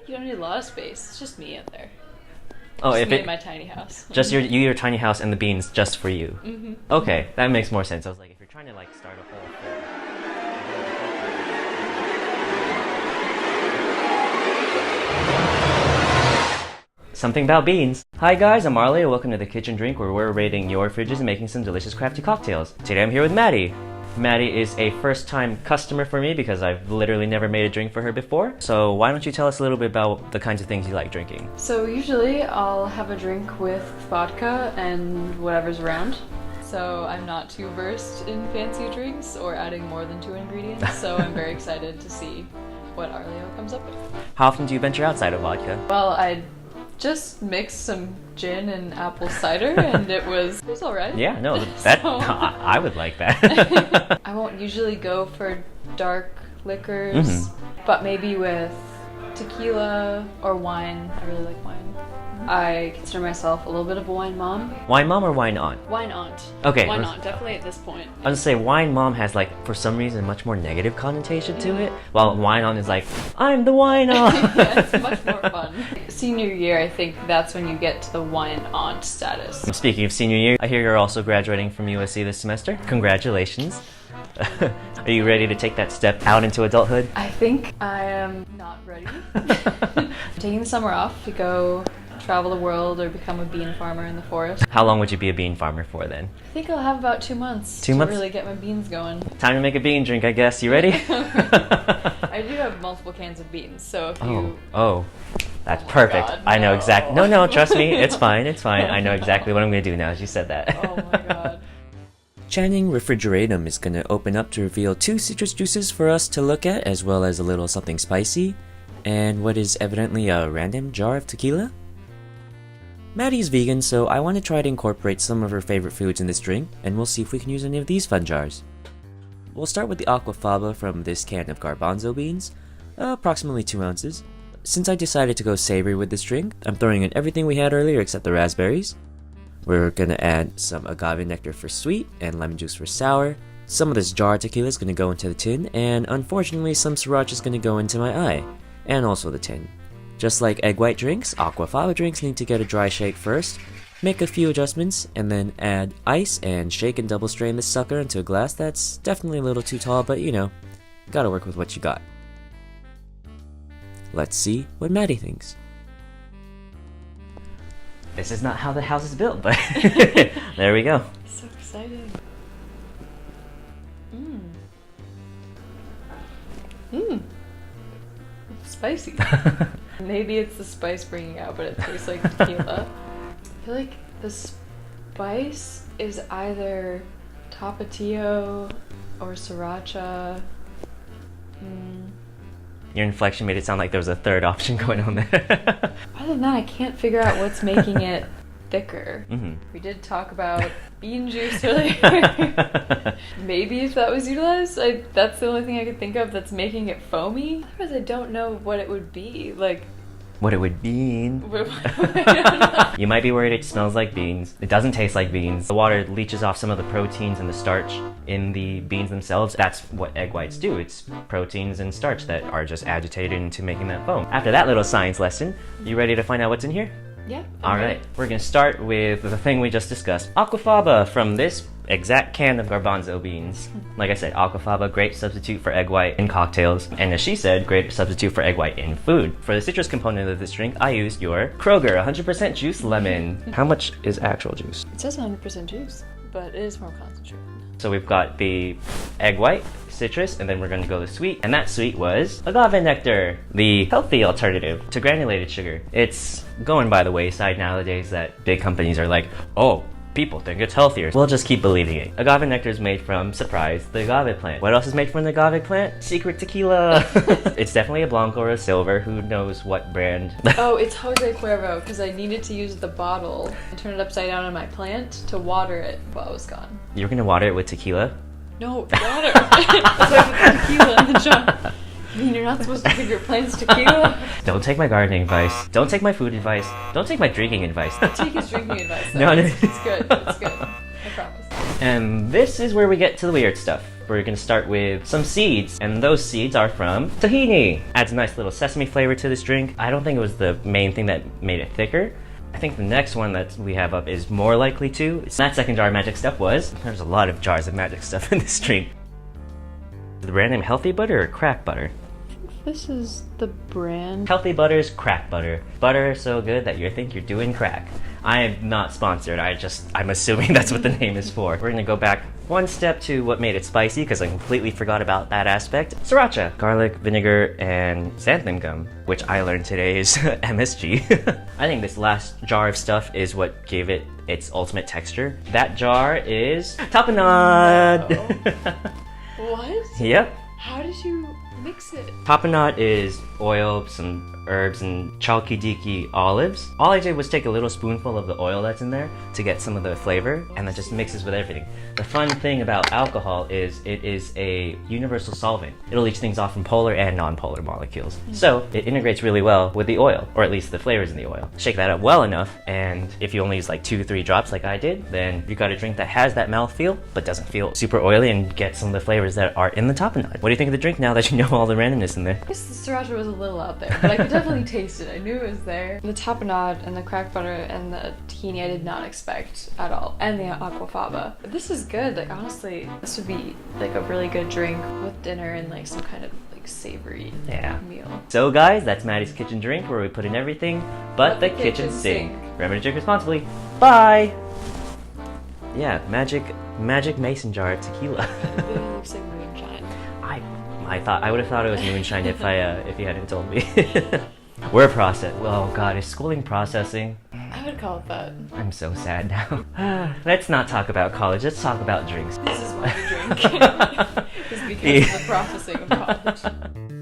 You don't need a lot of space. It's just me out there. Oh, Just if me it in my tiny house. just your tiny house and the beans just for you. Mm-hmm. Okay, that makes more sense. I was like, if you're trying to like start a whole thing. Something about beans. Hi guys, I'm Arleo. Welcome to the Kitchen Drink, where we're raiding your fridges and making some delicious crafty cocktails. Today I'm here with Maddie. Maddie is a first-time customer for me because I've literally never made a drink for her before. So why don't you tell us a little bit about the kinds of things you like drinking? So usually I'll have a drink with vodka and whatever's around. So I'm not too versed in fancy drinks or adding more than 2 ingredients. So I'm very excited to see what Arleo comes up with. How often do you venture outside of vodka? Well, I just mixed some gin and apple cider and it was alright. Yeah, no, that So- I would like that. I won't usually go for dark liquors, but maybe with tequila or wine. I really like wine. I consider myself a little bit of a wine mom. Wine mom or wine aunt? Wine aunt. Okay. Wine aunt, definitely at this point. I was gonna say wine mom has like, for some reason, much more negative connotation to it, while wine aunt is like, I'm the wine aunt. Yeah, it's much more fun. Senior year, I think that's when you get to the wine aunt status. Speaking of senior year, I hear you're also graduating from USC this semester. Congratulations. Are you ready to take that step out into adulthood? I think I am not ready. Taking the summer off to go travel the world or become a bean farmer in the forest. How long would you be a bean farmer for then? I think I'll have about 2 months 2 to months? really get my beans going. Time to make a bean drink, I guess. You ready? I do have multiple cans of beans, so if you... Oh, that's Oh my perfect. God, I know no. exactly. No, trust me. It's fine. It's fine. I know exactly what I'm going to do now as you said that. Oh my god. Channing Refrigeratum is going to open up to reveal 2 citrus juices for us to look at, as well as a little something spicy, and what is evidently a random jar of tequila. Maddie's vegan, so I want to try to incorporate some of her favorite foods in this drink, and we'll see if we can use any of these fun jars. We'll start with the Aquafaba from this can of garbanzo beans, approximately 2 ounces. Since I decided to go savory with this drink, I'm throwing in everything we had earlier except the raspberries. We're gonna add some agave nectar for sweet and lemon juice for sour. Some of this jar tequila is gonna go into the tin, and unfortunately some sriracha is gonna go into my eye, and also the tin. Just like egg white drinks, Aquafaba drinks need to get a dry shake first, make a few adjustments, and then add ice and shake and double strain this sucker into a glass that's definitely a little too tall, but you know, gotta work with what you got. Let's see what Maddie thinks. This is not how the house is built, but there we go. So exciting. Spicy. Maybe it's the spice bringing out, but it tastes like tequila. I feel like the spice is either tapatio or sriracha. Your inflection made it sound like there was a third option going on there. Other than that, I can't figure out what's making it thicker. Mm-hmm. We did talk about bean juice earlier. Maybe if that was utilized, that's the only thing I could think of that's making it foamy. Otherwise, I don't know what it would be. Like, What it would mean. I don't know. You might be worried it smells like beans. It doesn't taste like beans. The water leaches off some of the proteins and the starch in the beans themselves. That's what egg whites do. It's proteins and starch that are just agitated into making that foam. After that little science lesson, you ready to find out what's in here? Yeah. Alright, we're gonna start with the thing we just discussed. Aquafaba from this exact can of garbanzo beans. Like I said, Aquafaba, great substitute for egg white in cocktails. And as she said, great substitute for egg white in food. For the citrus component of this drink, I used your Kroger 100% juice lemon. How much is actual juice? It says 100% juice, but it is more concentrated. So we've got the egg white, citrus, and then we're going to go the sweet. And that sweet was agave nectar, the healthy alternative to granulated sugar. It's going by the wayside nowadays that big companies are like, oh, people think it's healthier. We'll just keep believing it. Agave nectar is made from, surprise, the agave plant. What else is made from the agave plant? Secret tequila. It's definitely a Blanco or a Silver. Who knows what brand? Oh, it's Jose Cuervo, because I needed to use the bottle and turn it upside down on my plant to water it while I was gone. You're going to water it with tequila? No, water! It's like tequila in the jar. I mean, you're not supposed to give your plants tequila? Don't take my gardening advice. Don't take my food advice. Don't take my drinking advice. Take his drinking advice, though. No, no. It's good. It's good. I promise. And this is where we get to the weird stuff. We're gonna start with some seeds, and those seeds are from tahini. Adds a nice little sesame flavor to this drink. I don't think it was the main thing that made it thicker. I think the next one that we have up is more likely to. That second jar of magic stuff was, there's a lot of jars of magic stuff in this drink. The brand name Healthy Butter or Crack Butter? This is the brand. Healthy Butter's Crack Butter. Butter so good that you think you're doing crack. I am not sponsored, I'm assuming that's what the name is for. We're gonna go back one step to what made it spicy, because I completely forgot about that aspect. Sriracha, garlic, vinegar, and xanthan gum, which I learned today is MSG. I think this last jar of stuff is what gave it its ultimate texture. That jar is tapenade. What? Yep. How did you mix it? Tapenade is oil, some herbs, and chalky-deaky olives. All I did was take a little spoonful of the oil that's in there to get some of the flavor, and that just mixes with everything. The fun thing about alcohol is it is a universal solvent. It'll leach things off from polar and non-polar molecules. So it integrates really well with the oil, or at least the flavors in the oil. Shake that up well enough, and if you only use like 2-3 drops like I did, then you got a drink that has that mouthfeel, but doesn't feel super oily, and get some of the flavors that are in the tapenade. What do you think of the drink now that you know all the randomness in there? I guess the sriracha was a little out there, but I could definitely taste it. I knew it was there. The tapenade and the crack butter and the tahini I did not expect at all. And the aquafaba. This is good. Like honestly, this would be like a really good drink with dinner and like some kind of like savory meal. So guys, that's Maddie's kitchen drink where we put in everything but the kitchen sink. Remember to drink responsibly. Bye! Yeah, magic mason jar of tequila. It really looks like moonshine. I would have thought it was moonshine if you hadn't told me. We're oh god, is schooling processing? I would call it that. I'm so sad now. Let's not talk about college, let's talk about drinks. This is why we drink. It's because of the processing of college.